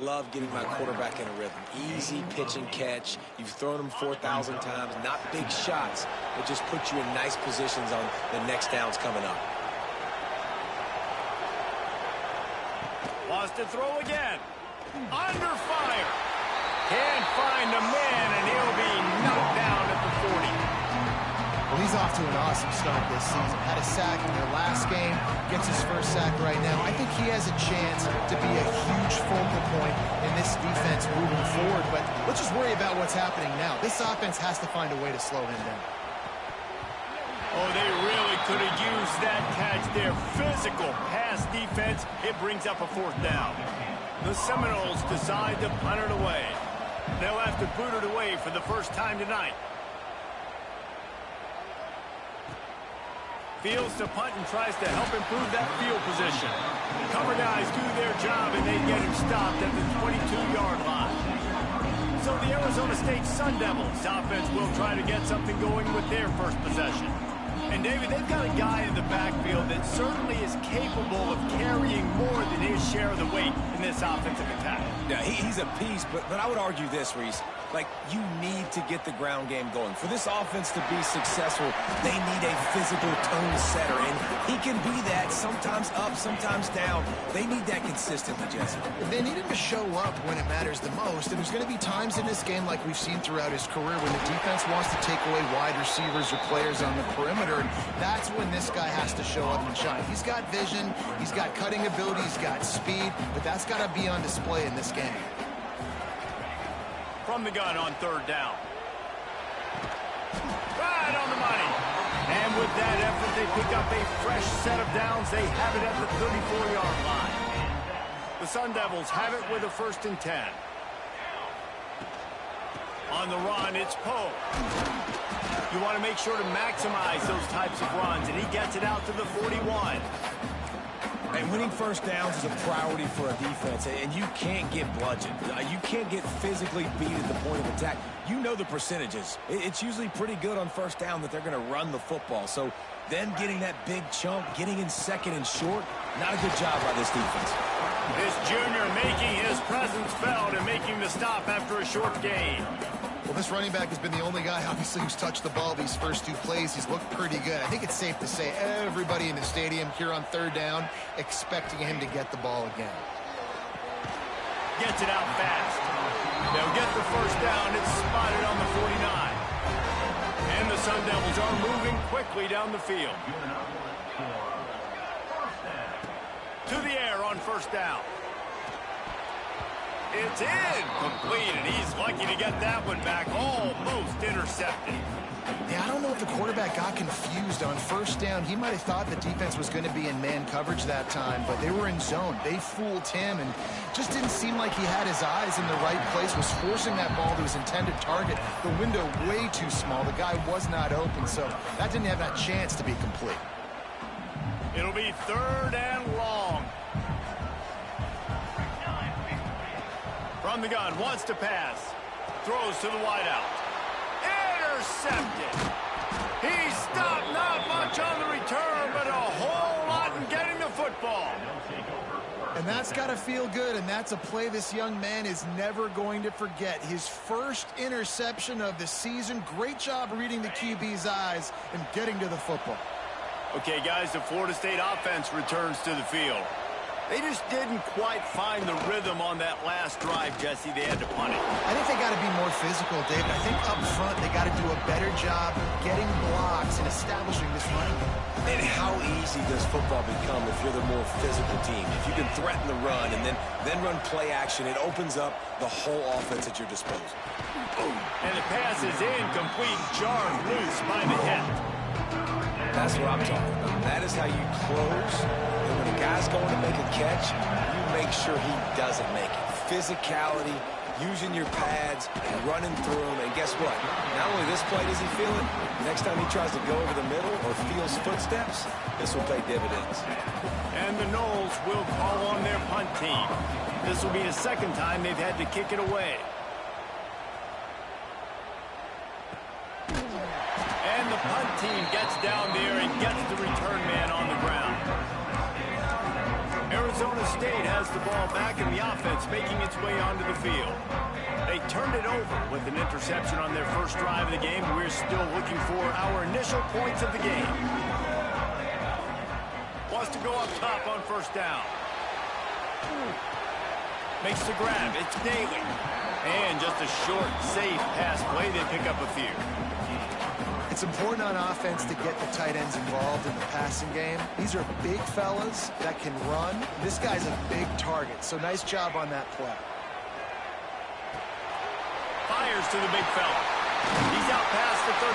love getting my quarterback in a rhythm. Easy pitch and catch. You've thrown them 4,000 times. Not big shots, but just put you in nice positions on the next downs coming up. Wants to throw again. Under fire. Can't find a man, and he'll be knocked down at the 40. Well, he's off to an awesome start this season. Had a sack in their last game, gets his first sack right now. I think he has a chance to be a huge focal point in this defense moving forward, but let's just worry about what's happening now. This offense has to find a way to slow him down. Oh, they really could have used that catch there. Physical pass defense. It brings up a 4th down. The Seminoles decide to punt it away. They'll have to boot it away for the first time tonight. Fields to punt and tries to help improve that field position. Cover guys do their job, and they get him stopped at the 22-yard line. So the Arizona State Sun Devils offense will try to get something going with their first possession. And, David, they've got a guy in the backfield that certainly is capable of carrying more than his share of the weight in this offensive attack. Yeah, he's a piece, but I would argue this, Reese. Like, you need to get the ground game going. For this offense to be successful, they need a physical tone setter, and he can be that, sometimes up, sometimes down. They need that consistently, Jesse. They need him to show up when it matters the most, and there's going to be times in this game like we've seen throughout his career when the defense wants to take away wide receivers or players on the perimeter, and that's when this guy has to show up and shine. He's got vision, he's got cutting ability, he's got speed, but that's got to be on display in this game. From the gun on 3rd down. Right on the money. And with that effort, they pick up a fresh set of downs. They have it at the 34-yard line. The Sun Devils have it with a 1st and 10. On the run, it's Poe. You want to make sure to maximize those types of runs, and he gets it out to the 41. And winning first downs is a priority for a defense, and you can't get bludgeoned. You can't get physically beat at the point of attack. You know the percentages. It's usually pretty good on first down that they're going to run the football. So then getting that big chunk, getting in 2nd and short, not a good job by this defense. This junior making his presence felt and making the stop after a short gain. Well, this running back has been the only guy, obviously, who's touched the ball these first 2 plays. He's looked pretty good. I think it's safe to say everybody in the stadium here on 3rd down expecting him to get the ball again. Gets it out fast. They'll get the first down. It's spotted on the 49. And the Sun Devils are moving quickly down the field. To the air on 1st down. It's in. Complete, and he's lucky to get that one back. Almost intercepted. Yeah, I don't know if the quarterback got confused on 1st down. He might have thought the defense was going to be in man coverage that time, but they were in zone. They fooled him, and just didn't seem like he had his eyes in the right place, was forcing that ball to his intended target. The window way too small. The guy was not open, so that didn't have that chance to be complete. It'll be 3rd and long. From the gun, wants to pass. Throws to the wideout. Intercepted. He stopped, not much on the return, but a whole lot in getting the football. And that's got to feel good, and that's a play this young man is never going to forget. His first interception of the season. Great job reading the QB's eyes and getting to the football. Okay, guys, the Florida State offense returns to the field. They just didn't quite find the rhythm on that last drive, Jesse. They had to punt it. I think they got to be more physical, David. I think up front they got to do a better job getting blocks and establishing this running game. And how easy does football become if you're the more physical team? If you can threaten the run and then run play action, it opens up the whole offense at your disposal. And the pass is incomplete, jarred loose by the hit. That's what I'm talking about. That is how you close. And when a guy's going to make a catch, you make sure he doesn't make it. Physicality, using your pads, and running through them. And guess what? Not only this play does he feel it, next time he tries to go over the middle or feels footsteps, this will pay dividends. And the Noles will call on their punt team. This will be the 2nd time they've had to kick it away. And the punt team gets down there and gets the return man on the ground. Arizona Arizona State has the ball back in the offense, making its way onto the field. They turned it over with an interception on their first drive of the game. We're still looking for our initial points of the game. Wants to go up top on first down. Makes the grab. It's Daly. And just a short, safe pass play. They pick up a few. It's important on offense to get the tight ends involved in the passing game. These are big fellas that can run. This guy's a big target, so nice job on that play. Fires to the big fella. He's out past the 35.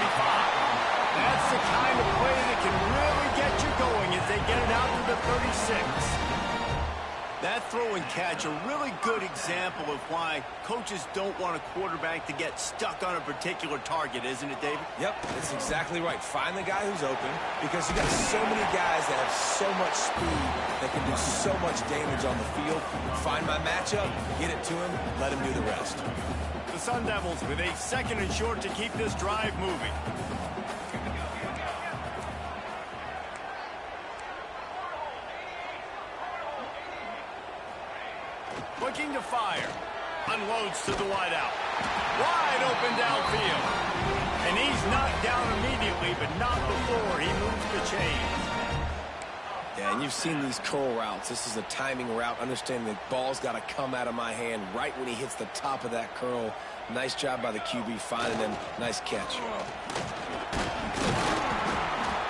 That's the kind of play that can really get you going as they get it out to the 36. That throw and catch, a really good example of why coaches don't want a quarterback to get stuck on a particular target, isn't it, David? Yep, that's exactly right. Find the guy who's open, because you got so many guys that have so much speed that can do so much damage on the field. Find my matchup, get it to him, let him do the rest. The Sun Devils with a second and short to keep this drive moving. Looking to fire. Unloads to the wideout. Wide open downfield. And he's knocked down immediately, but not before he moves the chains. Yeah, and you've seen these curl routes. This is a timing route. Understanding the ball's got to come out of my hand right when he hits the top of that curl. Nice job by the QB finding him. Nice catch.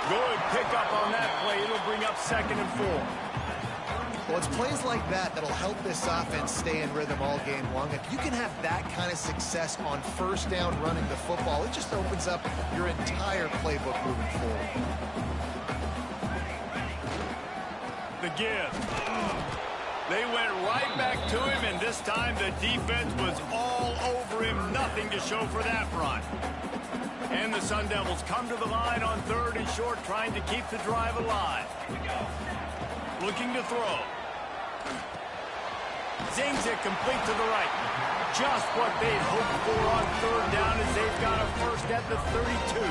Good pickup on that play. It'll bring up 2nd and 4. Well, it's plays like that that'll help this offense stay in rhythm all game long. If you can have that kind of success on first down running the football, it just opens up your entire playbook moving forward. The give. They went right back to him, and this time the defense was all over him. Nothing to show for that run. And the Sun Devils come to the line on 3rd and short, trying to keep the drive alive. Looking to throw. Zings it complete to the right. Just what they'd hoped for on 3rd down as they've got a first at the 32.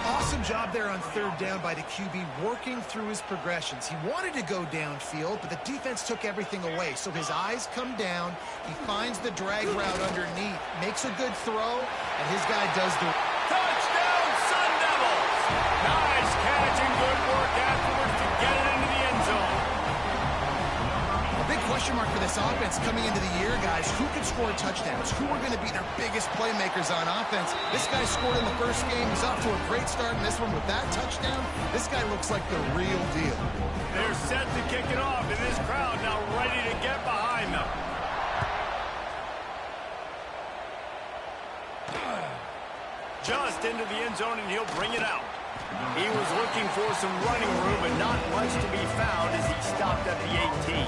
Awesome job there on 3rd down by the QB, working through his progressions. He wanted to go downfield, but the defense took everything away. So his eyes come down. He finds the drag route underneath, makes a good throw, and his guy does the... Touchdown, Sun Devils! Nice catch and good work afterwards to get it into the end zone. A big question mark for this offense coming into the year, guys. Who could score touchdowns? Who are going to be their biggest playmakers on offense? This guy scored in the first game. He's off to a great start in this one with that touchdown. This guy looks like the real deal. They're set to kick it off, and this crowd now ready to get behind them. Just into the end zone, and he'll bring it out. He was looking for some running room, but not much to be found as he stopped at the 18.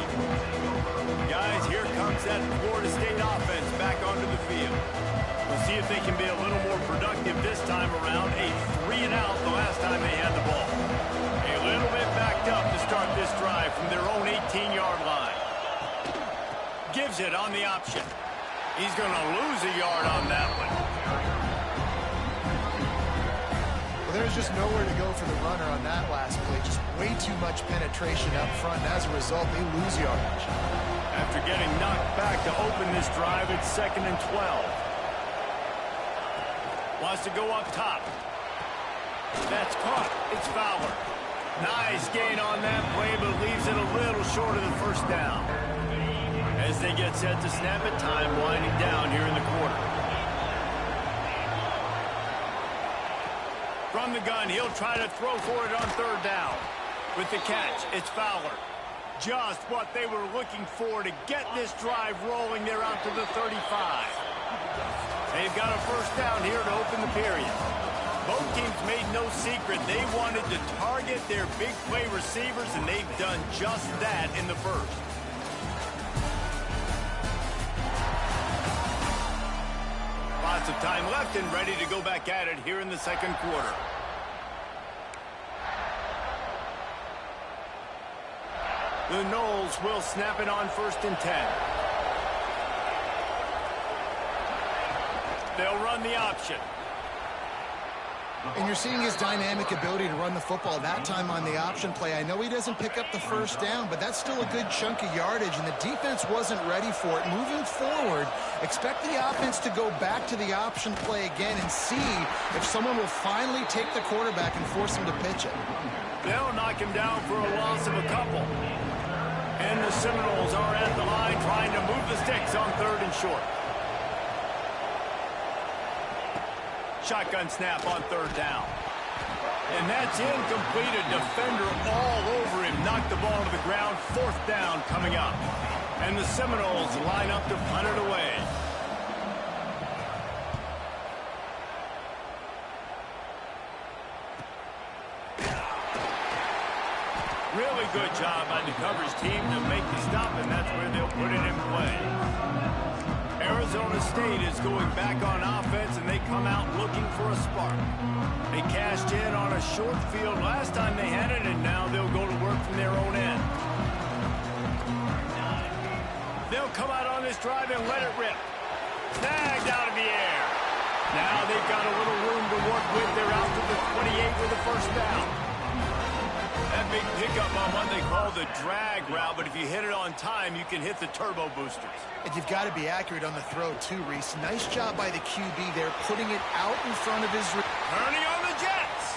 Guys, here comes that Florida State offense back onto the field. We'll see if they can be a little more productive this time around. A 3-and-out the last time they had the ball. A little bit backed up to start this drive from their own 18-yard line. Gives it on the option. He's going to lose a yard on that one. There's just nowhere to go for the runner on that last play. Just way too much penetration up front, and as a result, they lose yardage. After getting knocked back to open this drive, it's 2nd and 12. Wants to go up top. That's caught. It's Fowler. Nice gain on that play, but leaves it a little short of the first down. As they get set to snap it, time winding down here in the quarter. From the gun, he'll try to throw for it on 3rd down. With the catch, it's Fowler. Just what they were looking for to get this drive rolling. They're out to the 35. They've got a first down here to open the period. Both teams made no secret. They wanted to target their big play receivers, and they've done just that in the first. Lots of time left and ready to go back at it here in the second quarter. The Noles will snap it on 1st and 10. They'll run the option. And you're seeing his dynamic ability to run the football that time on the option play. I know he doesn't pick up the first down, but that's still a good chunk of yardage, and the defense wasn't ready for it. Moving forward, expect the offense to go back to the option play again and see if someone will finally take the quarterback and force him to pitch it. They'll knock him down for a loss of a couple. And the Seminoles are at the line trying to move the sticks on 3rd and short. Shotgun snap on 3rd down. And that's incomplete. A defender all over him. Knocked the ball to the ground. 4th down coming up. And the Seminoles line up to punt it away. Really good job by the coverage team to make the stop, and that's where they'll put it in play. Arizona State is going back on offense, and they come out looking for a spark. They cashed in on a short field last time they had it, and now they'll go to work from their own end. They'll come out on this drive and let it rip. Snagged out of the air. Now they've got a little room to work with. They're out to the 28 with the 1st down. That big pickup on what they call the drag route, but if you hit it on time, you can hit the turbo boosters. And you've got to be accurate on the throw, too, Reese. Nice job by the QB there, putting it out in front of his... Turning on the Jets.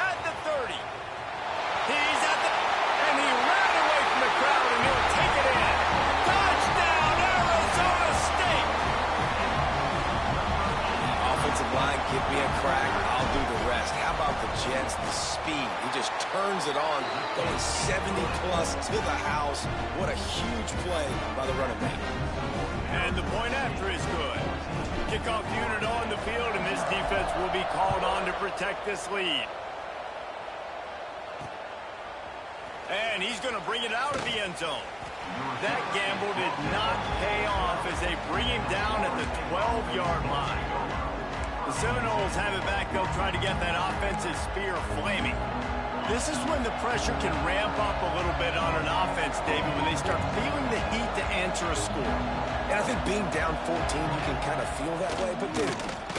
At the 30. He's at the... And he ran away from the crowd, and he'll take it in. Touchdown, Arizona State! Offensive line, give me a crack. I'll do the rest. How about the Jets? The speed. He just turns it on, going 70-plus to the house. What a huge play by the running back. And the point after is good. Kickoff unit on the field, and this defense will be called on to protect this lead. And he's going to bring it out of the end zone. That gamble did not pay off as they bring him down at the 12-yard line. The Seminoles have it back. They'll try to get that offensive spear flaming. This is when the pressure can ramp up a little bit on an offense, David, when they start feeling the heat to answer a score. And I think being down 14, you can kind of feel that way. But, dude,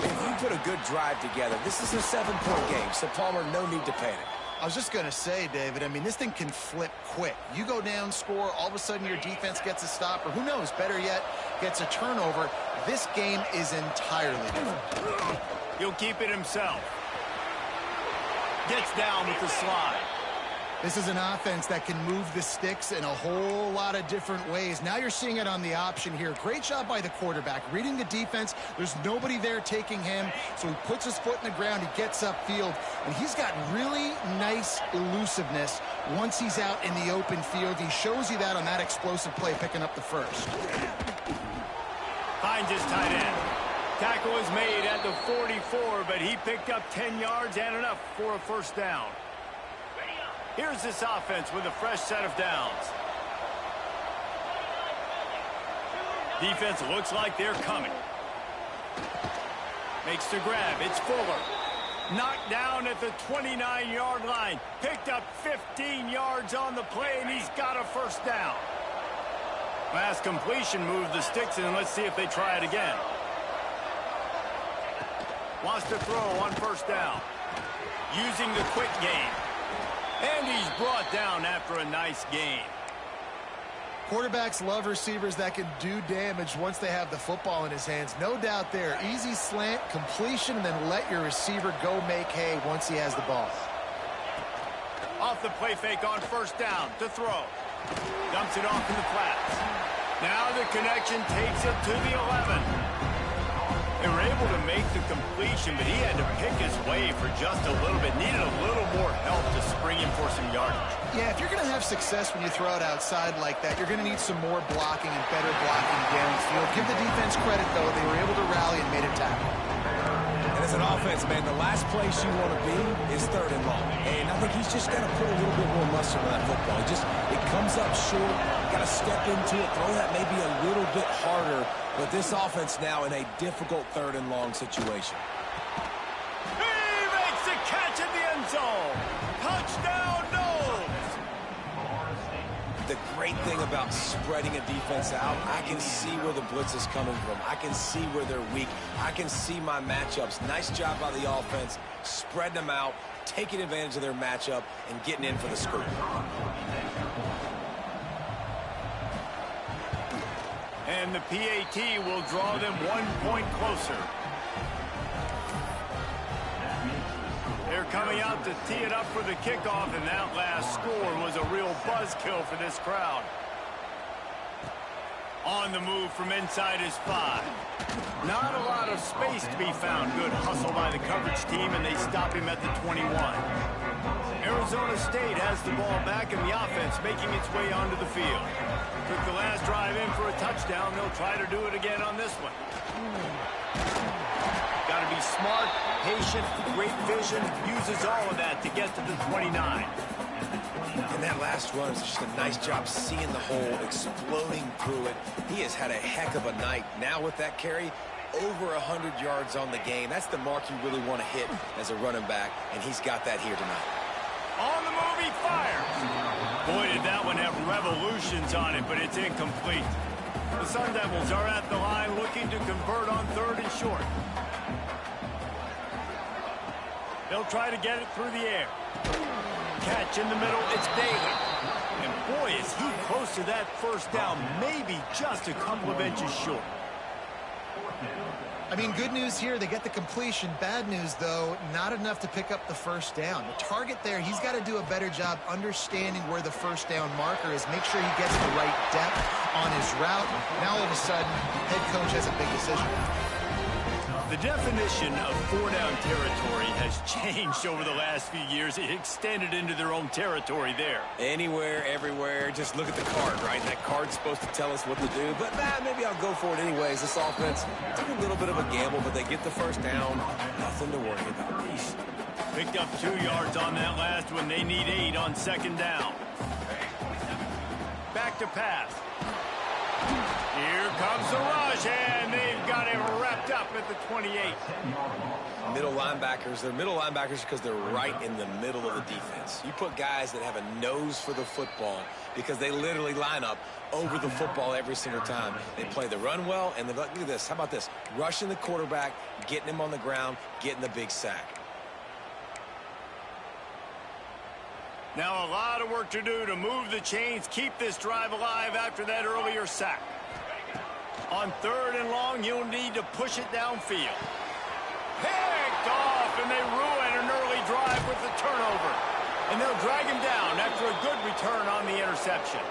if you put a good drive together, this is a 7-point game, so Palmer, no need to panic. I was just going to say, David, I mean, this thing can flip quick. You go down, score, all of a sudden your defense gets a stop, or who knows, better yet, gets a turnover. This game is entirely different. He'll keep it himself. Gets down with the slide. This is an offense that can move the sticks in a whole lot of different ways. Now you're seeing it on the option here. Great job by the quarterback. Reading the defense, there's nobody there taking him, so he puts his foot in the ground, he gets upfield, and he's got really nice elusiveness once he's out in the open field. He shows you that on that explosive play, picking up the 1st. Finds his tight end. Tackle is made at the 44, but he picked up 10 yards and enough for a 1st down. Here's this offense with a fresh set of downs. Defense looks like they're coming. Makes the grab. It's Fuller. Knocked down at the 29-yard line. Picked up 15 yards on the play, and he's got a 1st down. Last completion moved the sticks, and let's see if they try it again. Wants to throw on 1st down. Using the quick game. And he's brought down after a nice gain. Quarterbacks love receivers that can do damage once they have the football in his hands. No doubt there. Easy slant, completion, and then let your receiver go make hay once he has the ball. Off the play fake on 1st down to throw. Dumps it off in the flats. Now the connection takes it to the 11. They were able to make the completion, but he had to pick his way for just a little bit. Needed a little more help to spring him for some yardage. Yeah, if you're going to have success when you throw it outside like that, you're going to need some more blocking and better blocking downfield. Give the defense credit, though. They were able to rally and made a tackle. And as an offense, man, the last place you want to be is 3rd and long. And I think he's just got to put a little bit more muscle on that football. It comes up short. Got to step into it, throw that maybe a little bit harder. But this offense now in a difficult 3rd and long situation. He makes the catch in the end zone. Touchdown, Noles. The great thing about spreading a defense out, I can see where the blitz is coming from. I can see where they're weak. I can see my matchups. Nice job by the offense spreading them out, taking advantage of their matchup, and getting in for the scoop. And the PAT will draw them 1 point closer. They're coming out to tee it up for the kickoff, and that last score was a real buzzkill for this crowd. On the move from inside his 5. Not a lot of space to be found. Good hustle by the coverage team, and they stop him at the 21. Arizona State has the ball back, and the offense making its way onto the field. Took the last drive in for a touchdown. They'll try to do it again on this one. Got to be smart, patient, great vision. Uses all of that to get to the 29. And that last run is just a nice job seeing the hole, exploding through it. He has had a heck of a night. Now with that carry, over 100 yards on the game. That's the mark you really want to hit as a running back, and he's got that here tonight. On the move, he fires. Boy, did that one have revolutions on it, but it's incomplete. The Sun Devils are at the line looking to convert on 3rd and short. They'll try to get it through the air. Catch in the middle, it's Daly. And boy, is he close to that first down, maybe just a couple of inches short. I mean, good news here, they get the completion. Bad news, though, not enough to pick up the first down. The target there, he's got to do a better job understanding where the first down marker is, make sure he gets the right depth on his route. Now, all of a sudden, head coach has a big decision. The definition of 4-down territory has changed over the last few years. It extended into their own territory there. Anywhere, everywhere, just look at the card, right? That card's supposed to tell us what to do, but maybe I'll go for it anyways. This offense took a little bit of a gamble, but they get the first down. Nothing to worry about. Picked up 2 yards on that last one. They need 8 on 2nd down. Back to pass. Here comes the rush, and they've got him wrapped up at the 28. Middle linebackers, they're middle linebackers because they're right in the middle of the defense. You put guys that have a nose for the football because they literally line up over the football every single time. They play the run well, and look at this. How about this? Rushing the quarterback, getting him on the ground, getting the big sack. Now a lot of work to do to move the chains, keep this drive alive after that earlier sack. On 3rd and long, you'll need to push it downfield. Picked off, and they ruin an early drive with the turnover. And they'll drag him down after a good return on the interception.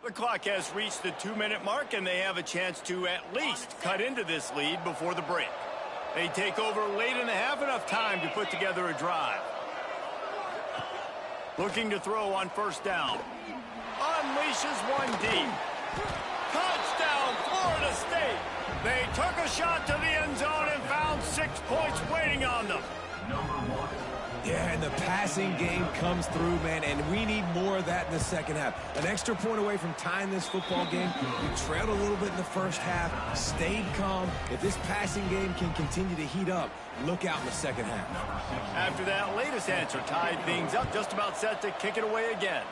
The clock has reached the 2-minute mark, and they have a chance to at least cut into this lead before the break. They take over late and have enough time to put together a drive. Looking to throw on first down. Unleashes one deep. Touchdown, Florida State. They took a shot to the end zone and found 6 points waiting on them. Yeah, and the passing game comes through, man, and we need more of that in the second half. An extra point away from tying this football game. We trailed a little bit in the first half, stayed calm. If this passing game can continue to heat up, look out in the second half. After that latest answer tied things up, just about set to kick it away again.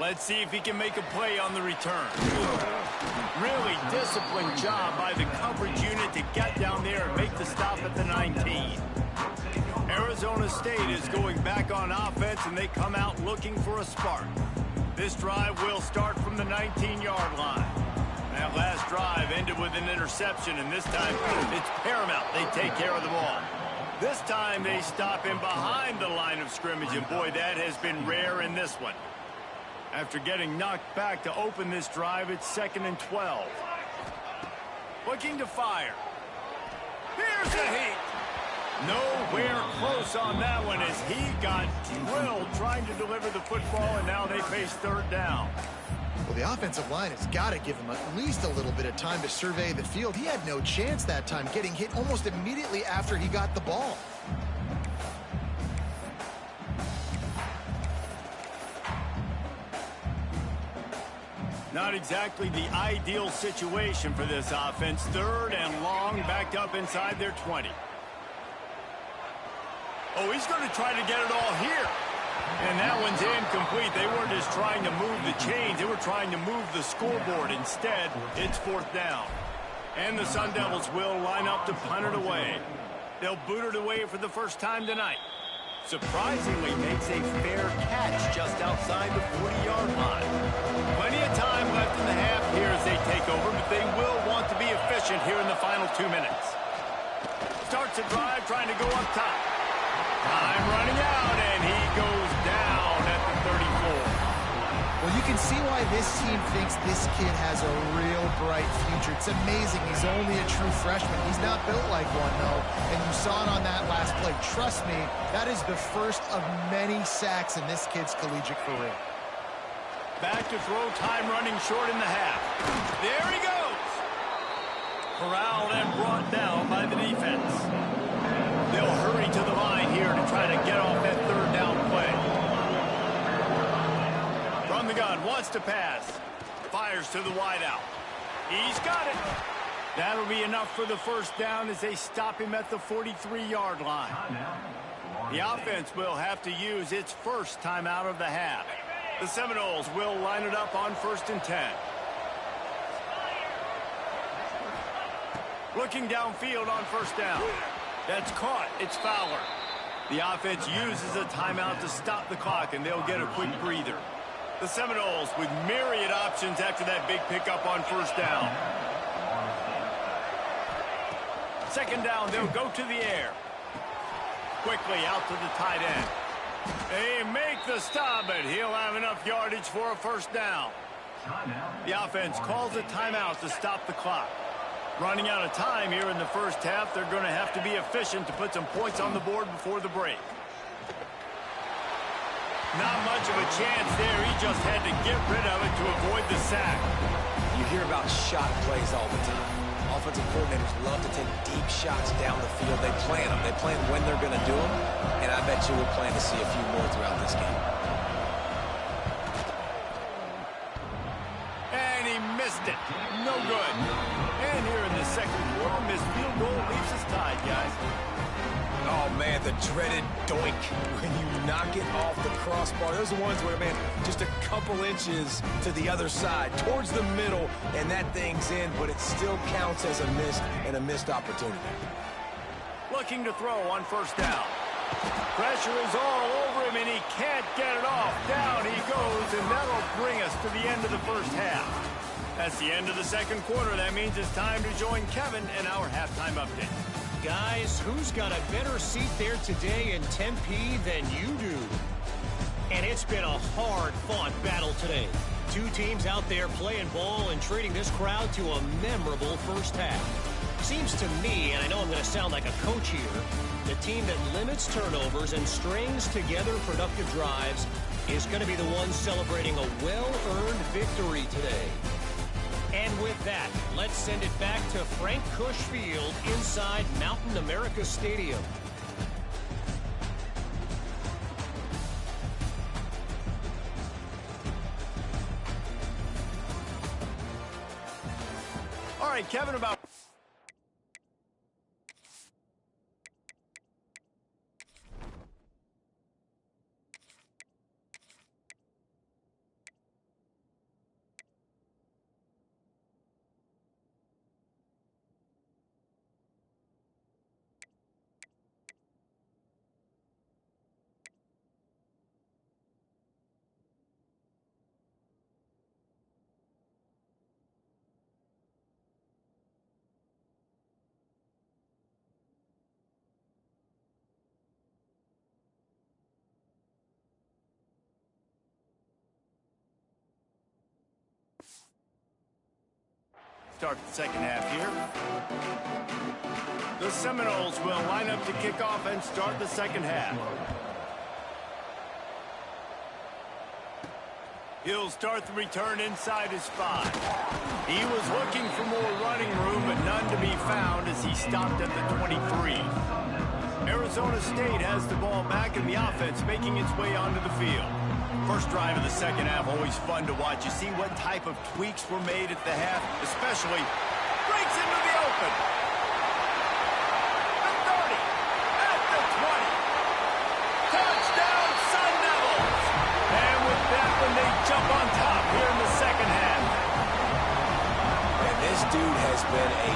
Let's see if he can make a play on the return. Really disciplined job by the coverage unit to get down there and make the stop at the 19. Arizona State is going back on offense, and they come out looking for a spark. This drive will start from the 19-yard line. That last drive ended with an interception, and this time it's paramount they take care of the ball. This time they stop him behind the line of scrimmage, and boy, that has been rare in this one. After getting knocked back to open this drive, it's 2nd and 12. Looking to fire. Here's the heat. Nowhere close on that one as he got drilled trying to deliver the football, and now they face third down. Well, the offensive line has got to give him at least a little bit of time to survey the field. He had no chance that time, getting hit almost immediately after he got the ball. Not exactly the ideal situation for this offense. 3rd and long, backed up inside their 20. Oh, he's going to try to get it all here. And that one's incomplete. They weren't just trying to move the chains. They were trying to move the scoreboard. Instead, it's 4th down. And the Sun Devils will line up to punt it away. They'll boot it away for the first time tonight. Surprisingly makes a fair catch just outside the 40-yard line. Plenty of time left in the half here as they take over, but they will want to be efficient here in the final 2 minutes. Starts a drive trying to go up top. Time running out, and he goes down at the 34. Well, you can see why this team thinks this kid has a real bright future. It's amazing. He's only a true freshman. He's not built like one, though. And you saw it on that last play. Trust me, that is the first of many sacks in this kid's collegiate career. Back to throw, time running short in the half. There he goes. Corralled and brought down by the defense. They'll hurry to the line here to try to get off that 3rd down play. From the gun, wants to pass. Fires to the wideout. He's got it. That'll be enough for the first down as they stop him at the 43-yard line. The offense will have to use its first timeout of the half. The Seminoles will line it up on 1st and 10. Looking downfield on first down. That's caught. It's Fowler. The offense uses a timeout to stop the clock, and they'll get a quick breather. The Seminoles with myriad options after that big pickup on first down. 2nd down, they'll go to the air. Quickly out to the tight end. They make the stop, but he'll have enough yardage for a first down. The offense calls a timeout to stop the clock. Running out of time here in the first half, they're going to have to be efficient to put some points on the board before the break. Not much of a chance there. He just had to get rid of it to avoid the sack. You hear about shot plays all the time. Offensive coordinators love to take deep shots down the field. They plan them. They plan when they're going to do them, and I bet you we'll plan to see a few more throughout this game. And he missed it. No good. And here in the second quarter, missed field goal leaves us tied, guys. Oh, man, the dreaded doink when you knock it off the crossbar. Those are the ones where, man, just a couple inches to the other side, towards the middle, and that thing's in, but it still counts as a missed opportunity. Looking to throw on first down. Pressure is all over him, and he can't get it off. Down he goes, and that'll bring us to the end of the first half. That's the end of the second quarter. That means it's time to join Kevin in our halftime update. Guys, who's got a better seat there today in Tempe than you do? And it's been a hard-fought battle today. Two teams out there playing ball and treating this crowd to a memorable first half. Seems to me, and I know I'm going to sound like a coach here, the team that limits turnovers and strings together productive drives is going to be the one celebrating a well-earned victory today. And with that, let's send it back to Frank Kush Field inside Mountain America Stadium. All right, Kevin, about... Start the second half here. The Seminoles will line up to kick off and start the second half. He'll start the return inside his 5. He was looking for more running room, but none to be found as he stopped at the 23. Arizona State has the ball back in the offense, making its way onto the field. First drive of the second half, always fun to watch. You see what type of tweaks were made at the half, especially breaks into the open. The 30, at the 20. Touchdown, Sun Devils! And with that one, they jump on top here in the second half. And this dude has been a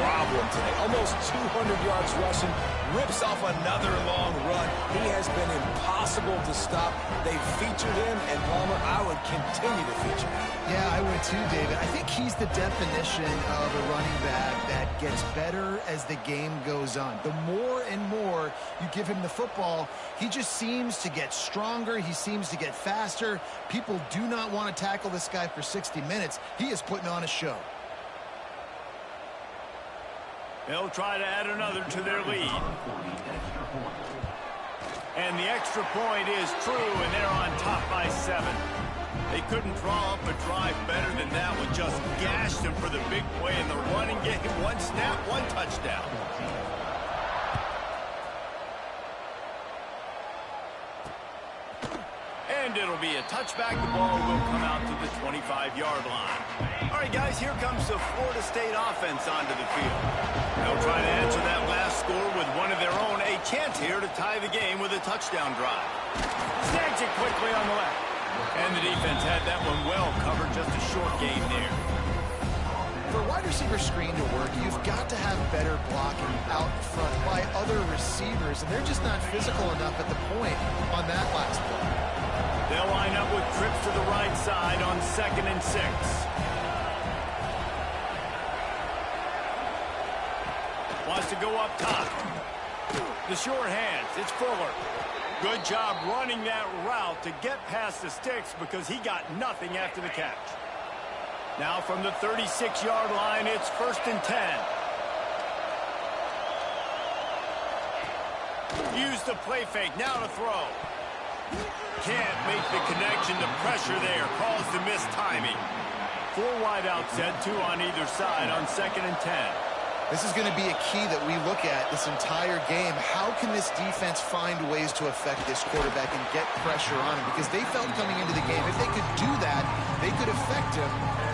problem today. Almost 200 yards rushing, rips off another long run. He has been impossible to stop. They featured him, and Palmer, I would continue to feature him. Yeah, I would too, David. I think he's the definition of a running back that gets better as the game goes on. The more and more you give him the football, he just seems to get stronger. He seems to get faster. People do not want to tackle this guy for 60 minutes. He is putting on a show. They'll try to add another to their lead. And the extra point is true, and they're on top by 7. They couldn't draw up a drive better than that one. Just gashed him for the big play in the running game. One snap, one touchdown. And it'll be a touchback. The ball will come out to the 25-yard line. All right, guys, here comes the Florida State offense onto the field. They'll try to answer that last score with one of their own. A chance here to tie the game with a touchdown drive. Snags it quickly on the left. And the defense had that one well covered. Just a short gain there. For a wide receiver screen to work, you've got to have better blocking out front by other receivers, and they're just not physical enough at the point on that last play. They'll line up with trips to the right side on 2nd and 6. Wants to go up top. The short hands. It's Fuller. Good job running that route to get past the sticks because he got nothing after the catch. Now from the 36-yard line, it's 1st and 10. Use the play fake. Now to throw. Can't make the connection. The pressure there caused the missed timing. 4 wideouts set, 2 on either side on 2nd and 10. This is going to be a key that we look at this entire game. How can this defense find ways to affect this quarterback and get pressure on him? Because they felt coming into the game, if they could do that, they could affect him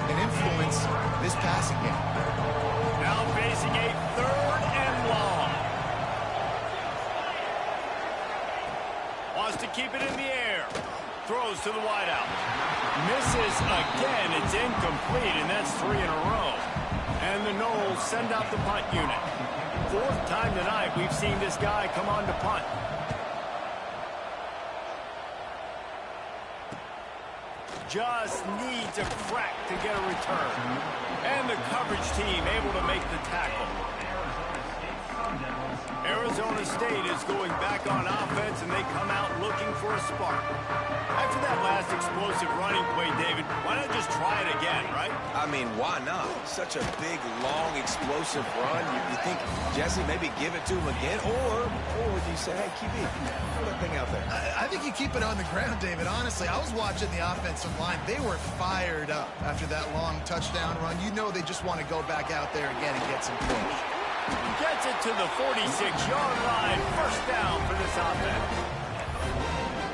and influence this passing game. Now facing a 3rd and long. Wants to keep it in the air. Throws to the wideout. Misses again. It's incomplete, and that's 3 in a row. And the Noles send out the punt unit. 4th time tonight we've seen this guy come on to punt. Just needs a crack to get a return. And the coverage team able to make the tackle. Arizona Arizona State is going back on offense, and they come out looking for a spark. After that last explosive running play, David, why not just try it again, right? I mean, why not? Such a big, long, explosive run. You think, Jesse, maybe give it to him again? Or do you say, hey, QB, throw that thing out there? I think you keep it on the ground, David. Honestly, I was watching the offensive line. They were fired up after that long touchdown run. You know they just want to go back out there again and get some points. Gets it to the 46-yard line. First down for this offense.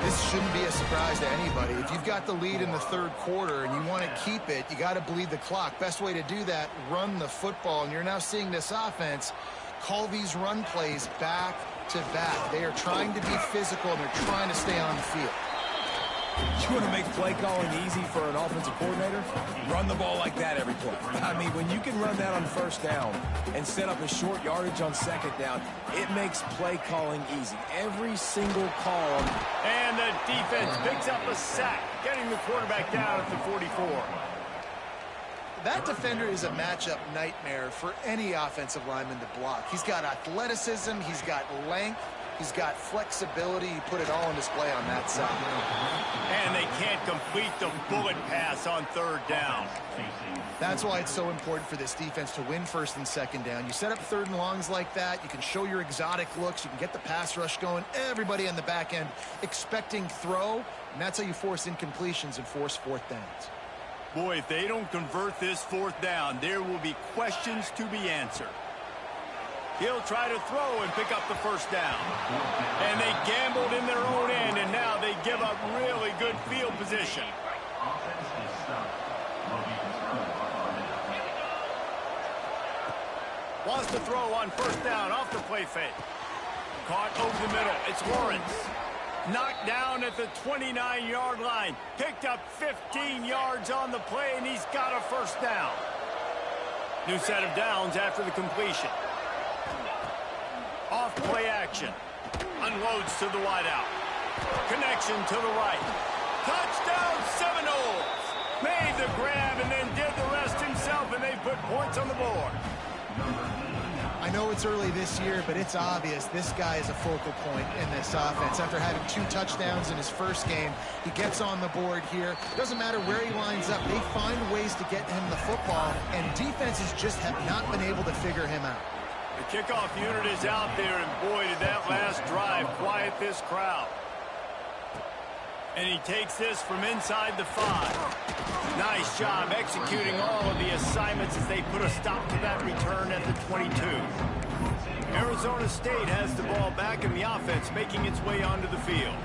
This shouldn't be a surprise to anybody. If you've got the lead in the third quarter and you want to keep it, you got to bleed the clock. Best way to do that, run the football. And you're now seeing this offense call these run plays back to back. They are trying to be physical, and they're trying to stay on the field. You want to make play calling easy for an offensive coordinator? Run the ball like that every play. I mean, when you can run that on first down and set up a short yardage on second down, it makes play calling easy. Every single call. And the defense picks up a sack, getting the quarterback down at the 44. That defender is a matchup nightmare for any offensive lineman to block. He's got athleticism, he's got length, he's got flexibility. He put it all on display on that side. And they can't complete the bullet pass on third down. That's why it's so important for this defense to win first and second down. You set up third and longs like that, you can show your exotic looks, you can get the pass rush going, everybody on the back end expecting throw, and that's how you force incompletions and force fourth downs. Boy, if they don't convert this fourth down, there will be questions to be answered. He'll try to throw and pick up the first down. And they gambled in their own end, and now they give up really good field position. Wants to throw on first down off the play fake. Caught over the middle. It's Lawrence. Knocked down at the 29-yard line. Picked up 15 yards on the play, and he's got a first down. New set of downs after the completion. Off play action. Unloads to the wideout. Connection to the right. Touchdown Seminoles. Made the grab and then did the rest himself, and they put points on the board. I know it's early this year, but it's obvious this guy is a focal point in this offense. After having 2 touchdowns in his first game, he gets on the board here. Doesn't matter where he lines up. They find ways to get him the football, and defenses just have not been able to figure him out. The kickoff unit is out there, and boy, did that last drive quiet this crowd. And he takes this from inside the 5. Nice job executing all of the assignments as they put a stop to that return at the 22. Arizona State has the ball back in the offense, making its way onto the field.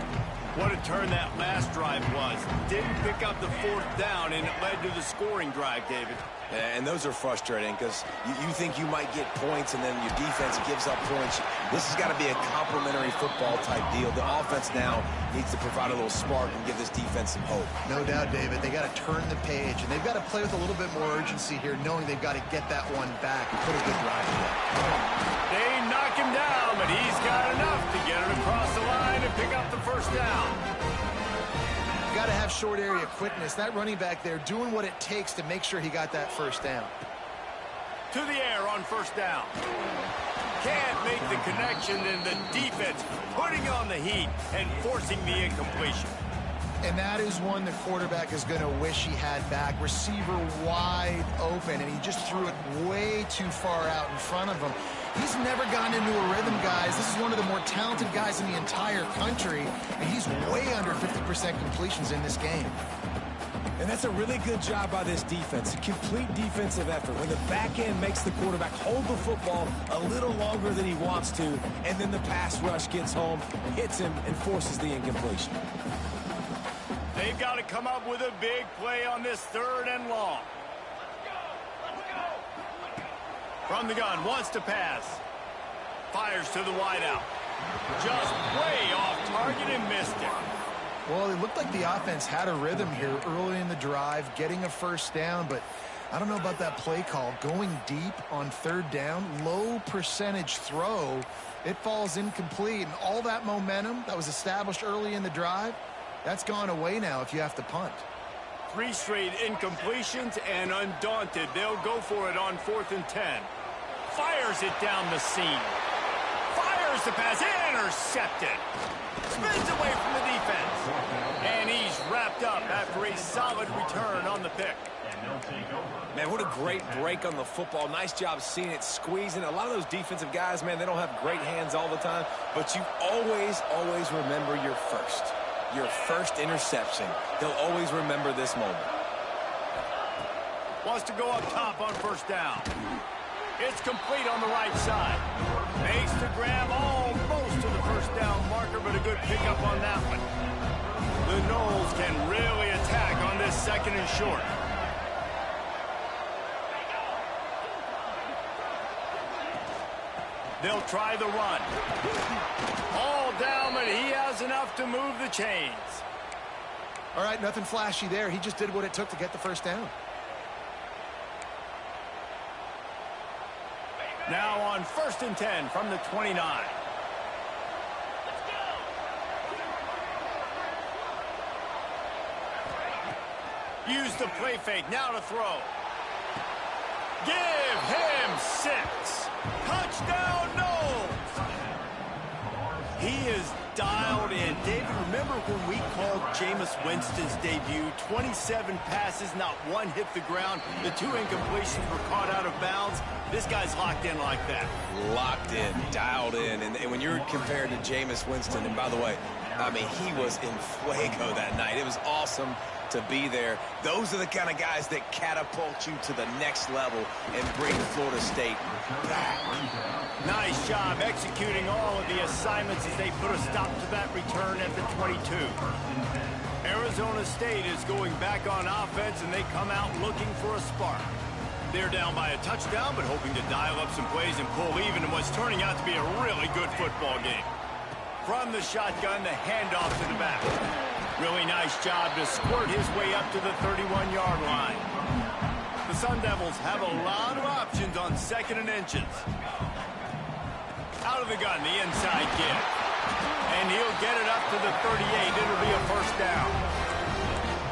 What a turn that last drive was. Didn't pick up the fourth down, and it led to the scoring drive, David. And those are frustrating because you think you might get points and then your defense gives up points. This has got to be a complementary football type deal. The offense now needs to provide a little spark and give this defense some hope. No doubt, David. They got to turn the page, and they've got to play with a little bit more urgency here, knowing they've got to get that one back and put a good drive together. They knock him down, but he's got enough to get it across the line and pick up the first down. You got to have short area quickness. That running back there doing what it takes to make sure he got that first down. To the air on first down. Can't make the connection, and the defense putting on the heat and forcing the incompletion. And that is one the quarterback is going to wish he had back. Receiver wide open, and he just threw it way too far out in front of him. He's never gotten into a rhythm, guys. This is one of the more talented guys in the entire country, and he's way under 50% completions in this game. And that's a really good job by this defense. A complete defensive effort. When the back end makes the quarterback hold the football a little longer than he wants to, and then the pass rush gets home, hits him, and forces the incompletion. They've got to come up with a big play on this third and long. From the gun, wants to pass. Fires to the wideout. Just way off target and missed it. Well, it looked like the offense had a rhythm here early in the drive, getting a first down, but I don't know about that play call. Going deep on third down, low percentage throw, it falls incomplete, and all that momentum that was established early in the drive, that's gone away now if you have to punt. 3 straight incompletions, and undaunted, they'll go for it on 4th and 10. Fires it down the seam. Fires Here's the pass, intercepted. Spins away from the defense. And he's wrapped up after a solid return on the pick. Man, what a great break on the football. Nice job seeing it, squeezing. A lot of those defensive guys, man, they don't have great hands all the time, but you always, always remember your first interception. They'll always remember this moment. Wants to go up top on first down. It's complete on the right side. Makes the grab almost to the first down marker, but a good pickup on that one. The Noles can really attack on this second and short. They'll try the run. All down, but he has enough to move the chains. All right, nothing flashy there. He just did what it took to get the first down. Now on 1st and 10 from the 29. Use the play fake, now to throw. Give him 6. Touchdown, Noles! He is dialed in. David, remember when we called Jameis Winston's debut? 27 passes, not one hit the ground. The 2 incompletions were caught out of bounds. This guy's locked in like that. Locked in, dialed in. And when you're compared to Jameis Winston, and by the way, I mean, he was in fuego that night. It was awesome to be there. Those are the kind of guys that catapult you to the next level and bring Florida State back. Nice job executing all of the assignments as they put a stop to that return at the 22. Arizona State is going back on offense, and they come out looking for a spark. They're down by a touchdown, but hoping to dial up some plays and pull even in what's turning out to be a really good football game. From the shotgun, the handoff to the back. Really nice job to squirt his way up to the 31-yard line. The Sun Devils have a lot of options on 2nd and inches. Out of the gun, the inside kick. And he'll get it up to the 38. It'll be a first down.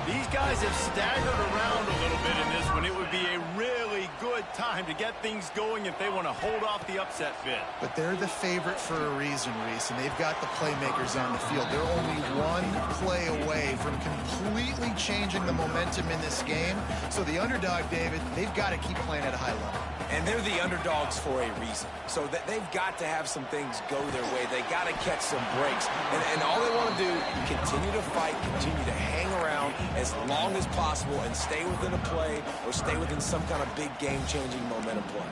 These guys have staggered around a little bit in this one. It would be a really good time to get things going if they want to hold off the upset bid. But they're the favorite for a reason, Reese, and they've got the playmakers on the field. They're only one play away from completely changing the momentum in this game. So the underdog, David, they've got to keep playing at a high level. And they're the underdogs for a reason. So that they've got to have some things go their way. They got to catch some breaks. And all they want to do, continue to fight, continue to hang around as long as possible and stay within a play or stay within some kind of big game-changing momentum play.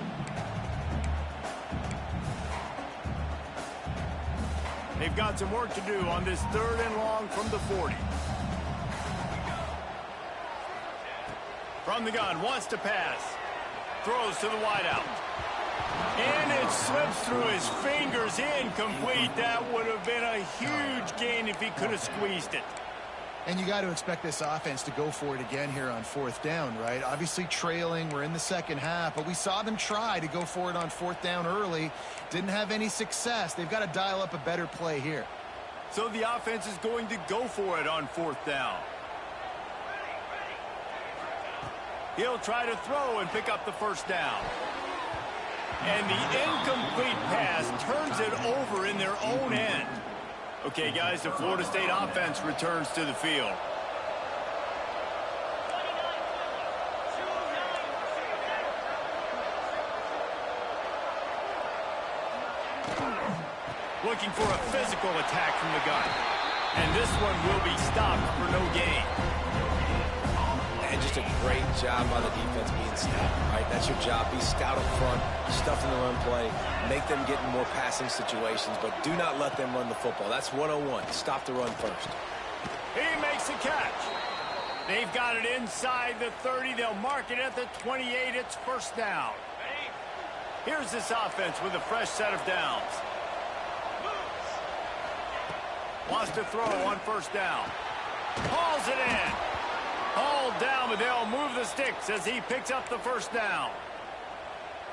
They've got some work to do on this 3rd and long from the 40. From the gun, wants to pass. Throws to the wideout. And it slips through his fingers, incomplete. That would have been a huge gain if he could have squeezed it. And you got to expect this offense to go for it again here on 4th down, right? Obviously trailing, we're in the second half, but we saw them try to go for it on 4th down early. Didn't have any success. They've got to dial up a better play here. So the offense is going to go for it on 4th down. He'll try to throw and pick up the first down. And the incomplete pass turns it over in their own end. Okay, guys, the Florida State offense returns to the field. Looking for a physical attack from the gun. And this one will be stopped for no gain. And just a great job by the defense being stout, right? That's your job. Be stout up front, stuff in the run play, make them get in more passing situations, but do not let them run the football. That's 101. Stop the run first. He makes a catch. They've got it inside the 30. They'll mark it at the 28. It's first down. Here's this offense with a fresh set of downs. Wants to throw on first down. Hauls it in. Hauled down, but they'll move the sticks as he picks up the first down.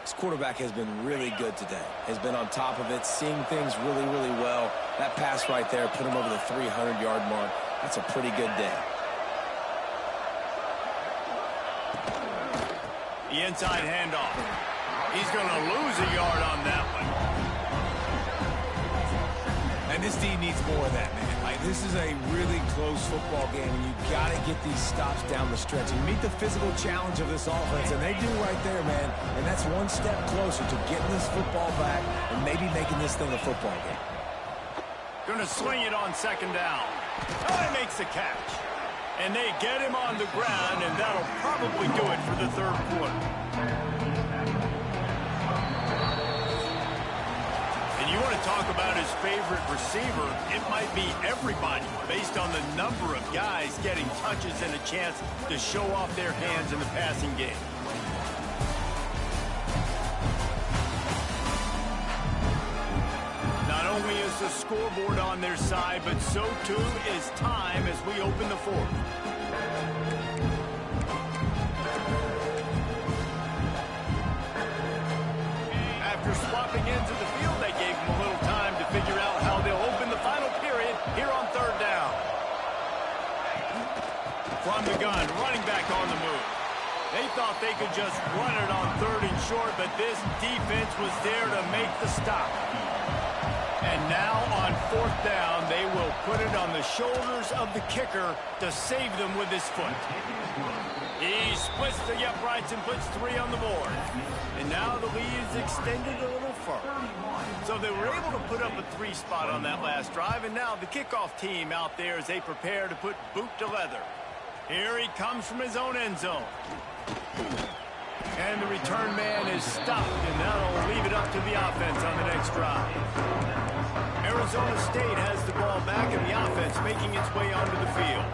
This quarterback has been really good today. Has been on top of it, seeing things really, really well. That pass right there put him over the 300-yard mark. That's a pretty good day. The inside handoff. He's going to lose a yard on that one. this team needs more of that, man. Like, this is a really close football game, and you got to get these stops down the stretch and meet the physical challenge of this offense, and they do right there, man. And that's one step closer to getting this football back and maybe making this thing a football game. Gonna swing it on second down. Oh, he makes the catch. And they get him on the ground, and that'll probably do it for the third quarter. You want to talk about his favorite receiver, it might be everybody based on the number of guys getting touches and a chance to show off their hands in the passing game. Not only is the scoreboard on their side, but so too is time as we open the fourth. After swapping into the field, they gave him a little time to figure out how they'll open the final period here on third down. From the gun, running back on the move. They thought they could just run it on third and short, but this defense was there to make the stop. And now on fourth down, they will put it on the shoulders of the kicker to save them with his foot. He splits the uprights and puts 3 on the board. And now the lead is extended a little further. So they were able to put up a 3 spot on that last drive, and now the kickoff team out there as they prepare to put boot to leather. Here he comes from his own end zone. And the return man is stopped, and that'll leave it up to the offense on the next drive. Arizona State has the ball back, and the offense making its way onto the field.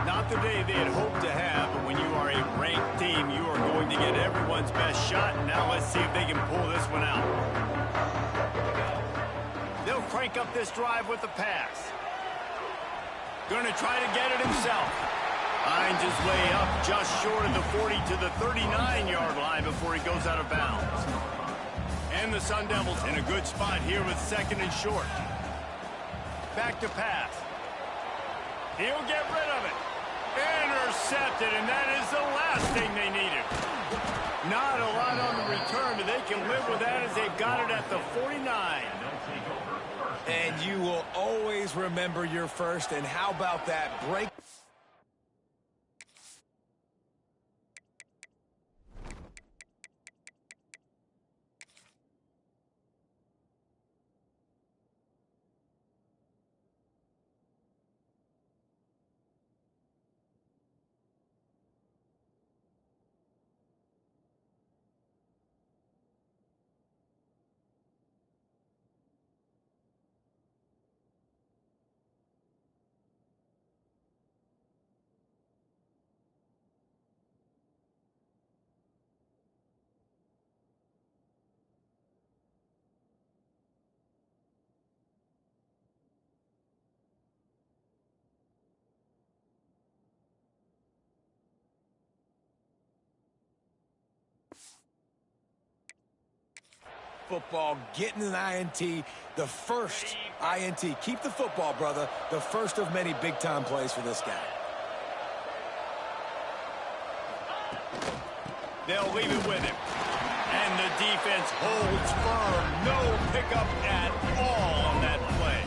Not the day they had hoped to have, but when you are a ranked team, you are going to get everyone's best shot. And now let's see if they can pull this one out. They'll crank up this drive with a pass. Going to try to get it himself. Finds his way up just short of the 40 to the 39-yard line before he goes out of bounds. And the Sun Devils in a good spot here with second and short. Back to pass. He'll get rid of it. Intercepted, and that is the last thing they needed. Not a lot on the return, but they can live with that as they've got it at the 49. And you will always remember your first, and how about that break? Football, getting an INT, the first INT. Keep the football, brother. The first of many big-time plays for this guy. They'll leave it with him. And the defense holds firm. No pickup at all on that play.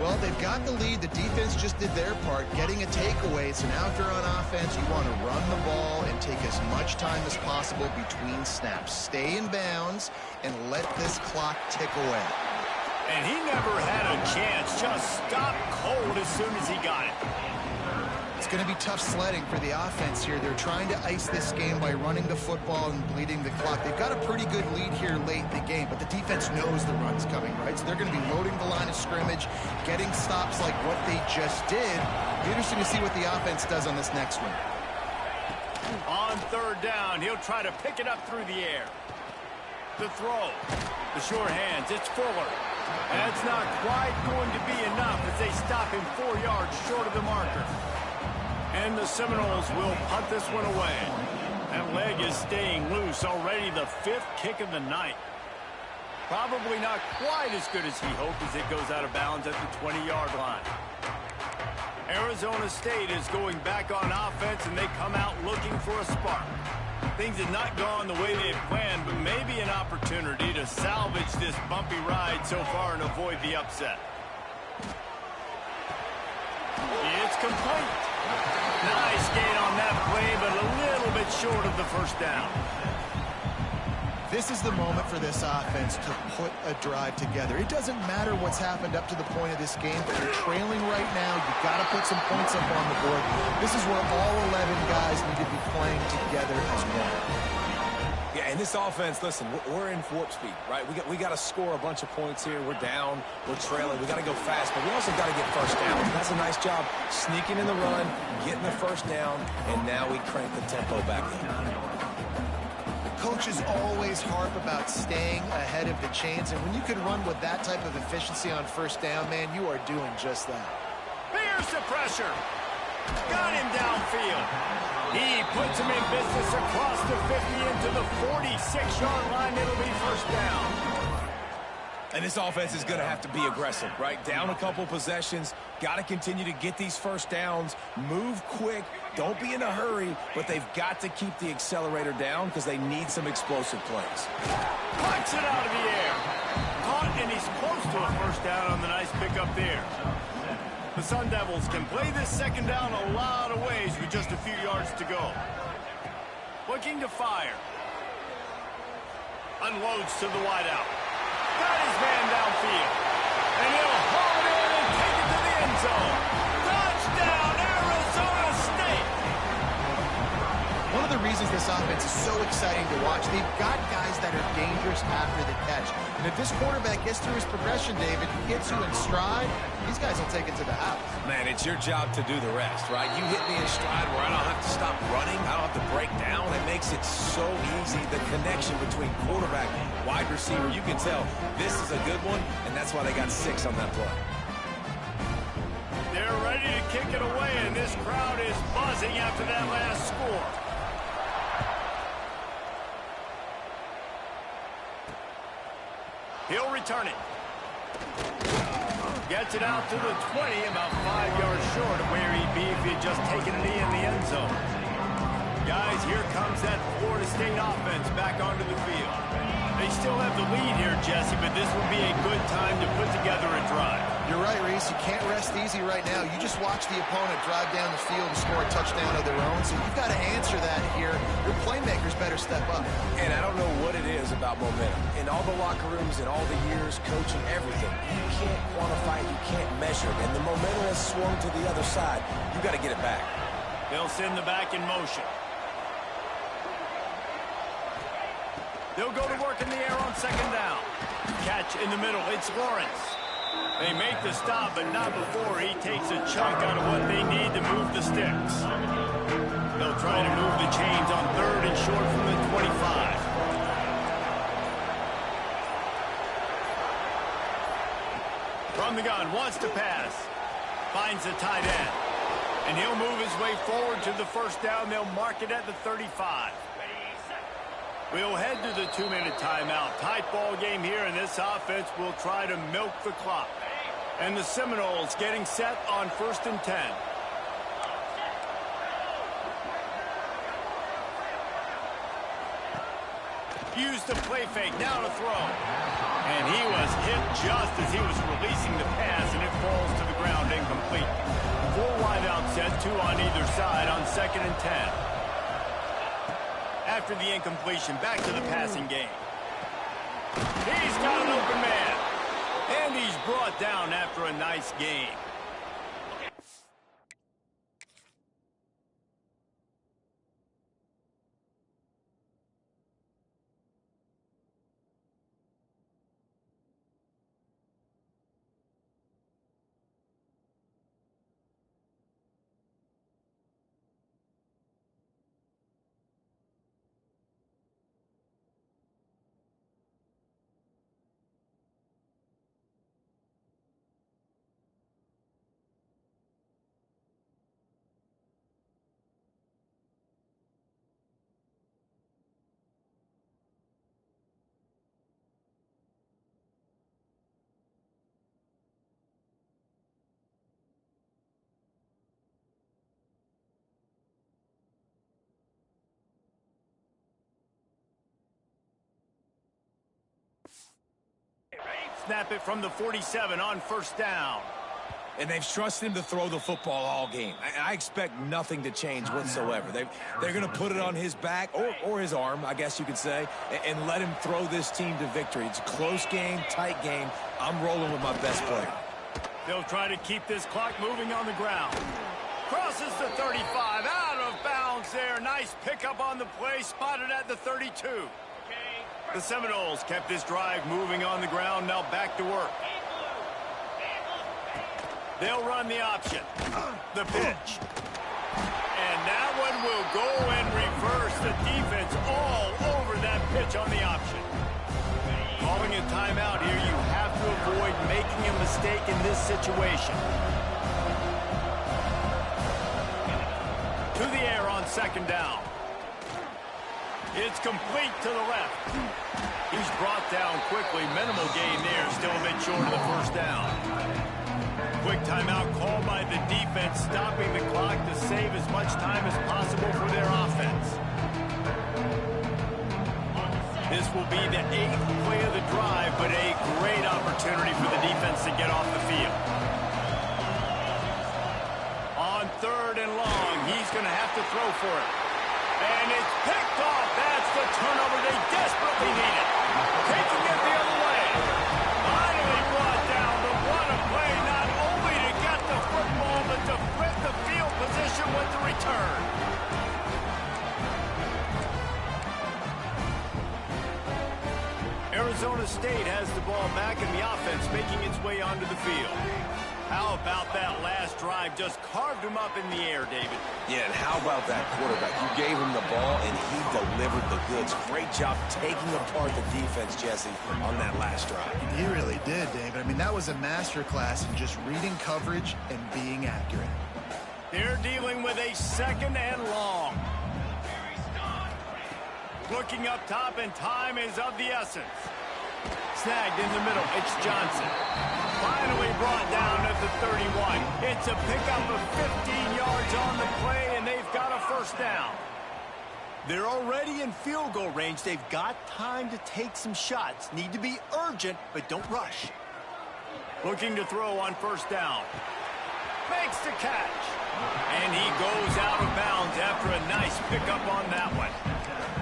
Well, they've got the lead. The defense just did their part, getting a takeaway. So now if you're on offense, you want to run the ball and take as much time as possible between snaps. Stay in bounds and let this clock tick away. And he never had a chance. Just stopped cold as soon as he got it. It's going to be tough sledding for the offense here. They're trying to ice this game by running the football and bleeding the clock. They've got a pretty good lead here late in the game, but the defense knows the run's coming, right? So they're going to be loading the line of scrimmage, getting stops like what they just did. It'll be interesting to see what the offense does on this next one. On third down, he'll try to pick it up through the air. The throw. The short hands. It's Fuller. That's not quite going to be enough as they stop him 4 yards short of the marker. And the Seminoles will punt this one away. That leg is staying loose. Already the 5th kick of the night. Probably not quite as good as he hoped as it goes out of bounds at the 20-yard line. Arizona State is going back on offense, and they come out looking for a spark. Things have not gone the way they had planned, but maybe an opportunity to salvage this bumpy ride so far and avoid the upset. It's complete. Nice gain on that play, but a little bit short of the first down. This is the moment for this offense to put a drive together. It doesn't matter what's happened up to the point of this game, but you're trailing right now. You've got to put some points up on the board. This is where all 11 guys need to be playing together as one. Yeah, and this offense, listen, we're in warp speed, right? We got to score a bunch of points here. We're down, we're trailing. We got to go fast, but we also got to get first down. That's a nice job sneaking in the run, getting the first down, and now we crank the tempo back up. Coaches always harp about staying ahead of the chains, and when you can run with that type of efficiency on first down, man, you are doing just that. Here's the pressure. Got him downfield. He puts him in business across the 50 into the 46-yard line. It'll be first down. And this offense is going to have to be aggressive, right? Down a couple possessions. Got to continue to get these first downs. Move quick. Don't be in a hurry, but they've got to keep the accelerator down because they need some explosive plays. Punts it out of the air. Caught, and he's close to a first down on the nice pickup there. The Sun Devils can play this second down a lot of ways with just a few yards to go. Looking to fire. Unloads to the wideout. Got his man downfield. And he'll haul it in and take it to the end zone. Touchdown, Arizona State! One of the reasons this offense is so exciting to watch, they've got guys that are dangerous after the catch. And if this quarterback gets through his progression, David, gets you in stride, these guys will take it to the house. Man, it's your job to do the rest, right? You hit me in stride where I don't have to stop running. I don't have to break down. It makes it so easy. The connection between quarterback and wide receiver, you can tell this is a good one, and that's why they got 6 on that play. They're ready to kick it away, and this crowd is buzzing after that last score. He'll return it. Gets it out to the 20, about 5 yards short of where he'd be if he'd just taken a knee in the end zone. Guys, here comes that Florida State offense back onto the field. They still have the lead here, Jesse, but this would be a good time to put together a drive. You're right, Reese. You can't rest easy right now. You just watch the opponent drive down the field and score a touchdown of their own, so you've got to answer that here. Your playmakers better step up. And I don't know what it is about momentum. In all the locker rooms, in all the years, coaching, everything, you can't quantify it, you can't measure it. And the momentum has swung to the other side. You got to get it back. They'll send the back in motion. They'll go to work in the air on second down. Catch in the middle. It's Lawrence. They make the stop, but not before he takes a chunk out of what they need to move the sticks. They'll try to move the chains on 3rd and short from the 25. From the gun, wants to pass. Finds the tight end. And he'll move his way forward to the first down. They'll mark it at the 35. We'll head to the 2-minute timeout. Tight ball game here, and this offense will try to milk the clock. And the Seminoles getting set on 1st and 10. Use the play fake, now to throw. And he was hit just as he was releasing the pass, and it falls to the ground incomplete. 4 wideout set, 2 on either side on 2nd and 10. After the incompletion, back to the passing game. He's got an open man. And he's brought down after a nice game. Snap it from the 47 on 1st down. And they've trusted him to throw the football all game. I expect nothing to change whatsoever. They're going to put it on his back, or his arm, I guess you could say, and let him throw this team to victory. It's a close game, tight game. I'm rolling with my best player. They'll try to keep this clock moving on the ground. Crosses the 35, out of bounds there. Nice pickup on the play, spotted at the 32. The Seminoles kept this drive moving on the ground, now back to work. They'll run the option. The pitch. And that one will go and reverse. The defense all over that pitch on the option. Calling a timeout here, you have to avoid making a mistake in this situation. To the air on second down. It's complete to the left. He's brought down quickly. Minimal gain there. Still a bit short of the first down. Quick timeout called by the defense, stopping the clock to save as much time as possible for their offense. This will be the 8th play of the drive, but a great opportunity for the defense to get off the field. On 3rd and long, he's going to have to throw for it. And it's picked off. That's the turnover they desperately needed. Taking it the other way. Finally brought down. The what a play, not only to get the football, but to flip the field position with the return. Arizona State has the ball back and the offense making its way onto the field. How about that last drive? Just carved him up in the air, David. Yeah, and how about that quarterback? You gave him the ball, and he delivered the goods. Great job taking apart the defense, Jesse, on that last drive. He really did, David. I mean, that was a masterclass in just reading coverage and being accurate. They're dealing with a 2nd and long. Looking up top, and time is of the essence. Snagged in the middle. It's Johnson. Finally brought down at the 31. It's a pickup of 15 yards on the play, and they've got a first down. They're already in field goal range. They've got time to take some shots. Need to be urgent, but don't rush. Looking to throw on first down. Makes the catch. And he goes out of bounds after a nice pickup on that one.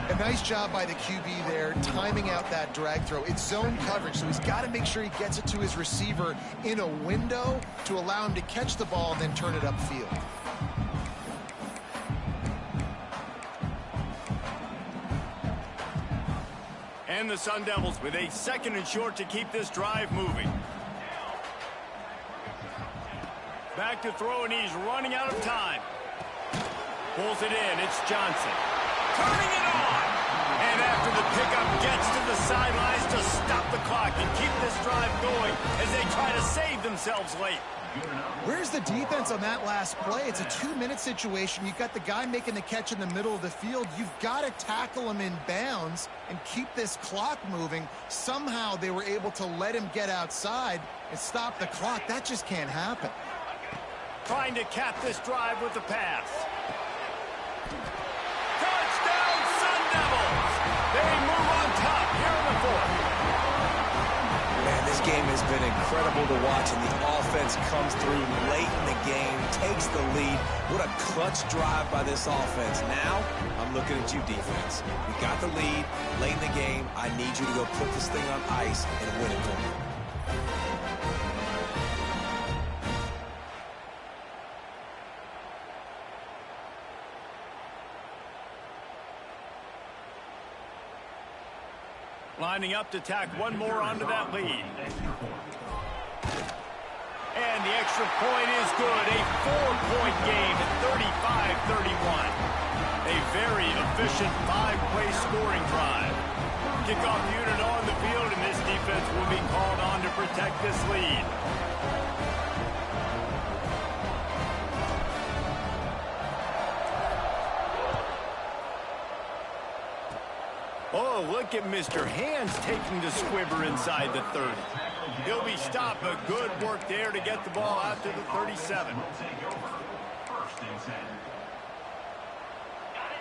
A nice job by the QB there, timing out that drag throw. It's zone coverage, so he's got to make sure he gets it to his receiver in a window to allow him to catch the ball and then turn it upfield. And the Sun Devils with a 2nd and short to keep this drive moving. Back to throw, and he's running out of time. Pulls it in. It's Johnson. Turning it on. And after the pickup, gets to the sidelines to stop the clock and keep this drive going as they try to save themselves late. Where's the defense on that last play? It's a 2-minute situation. You've got the guy making the catch in the middle of the field. You've got to tackle him in bounds and keep this clock moving. Somehow they were able to let him get outside and stop the clock. That just can't happen. Trying to cap this drive with the pass. Touchdown, Sun Devils! They move on top here in the 4th. Man, this game has been incredible to watch, and the offense comes through late in the game, takes the lead. What a clutch drive by this offense. Now, I'm looking at you, defense. We got the lead late in the game. I need you to go put this thing on ice and win it for me. Lining up to tack one more onto that lead. And the extra point is good. A 4-point game at 35-31. A very efficient 5-play scoring drive. Kickoff unit on the field, and this defense will be called on to protect this lead. Oh, look at Mr. Hands taking the squibber inside the 30. He'll be stopped, but good work there to get the ball out to the 37.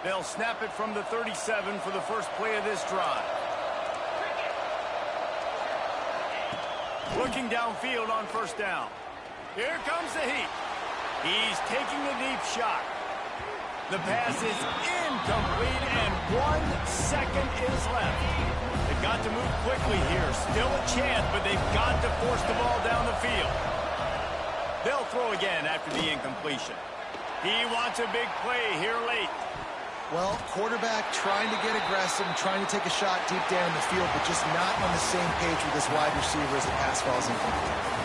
They'll snap it from the 37 for the first play of this drive. Looking downfield on first down. Here comes the heat. He's taking a deep shot. The pass is incomplete, and 1 second is left. They've got to move quickly here. Still a chance, but they've got to force the ball down the field. They'll throw again after the incompletion. He wants a big play here late. Well, quarterback trying to get aggressive and trying to take a shot deep down in the field, but just not on the same page with his wide receiver as the pass falls incomplete.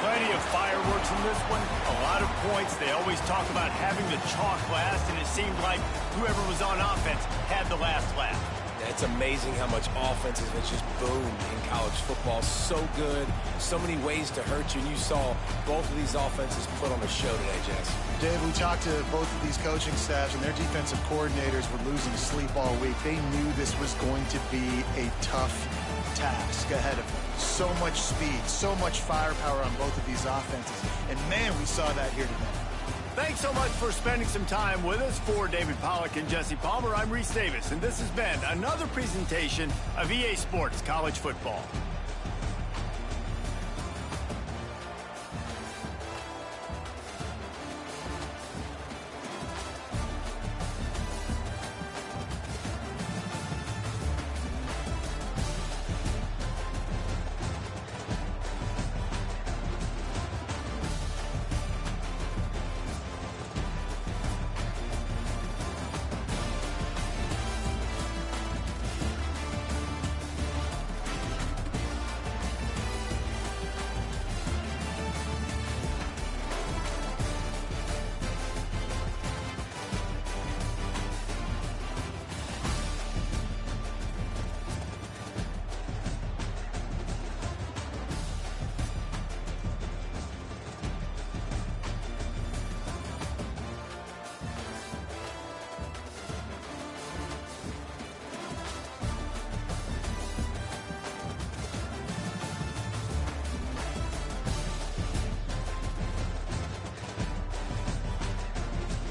Plenty of fireworks in this one. A lot of points. They always talk about having the chalk last, and it seemed like whoever was on offense had the last laugh. It's amazing how much offense has just boomed in college football. So good, so many ways to hurt you, and you saw both of these offenses put on a show today, Jess. Dave, we talked to both of these coaching staffs, and their defensive coordinators were losing sleep all week. They knew this was going to be a tough task ahead of them. So much speed, so much firepower on both of these offenses. And, man, we saw that here today. Thanks so much for spending some time with us. For David Pollack and Jesse Palmer, I'm Reese Davis, and this has been another presentation of EA Sports College Football.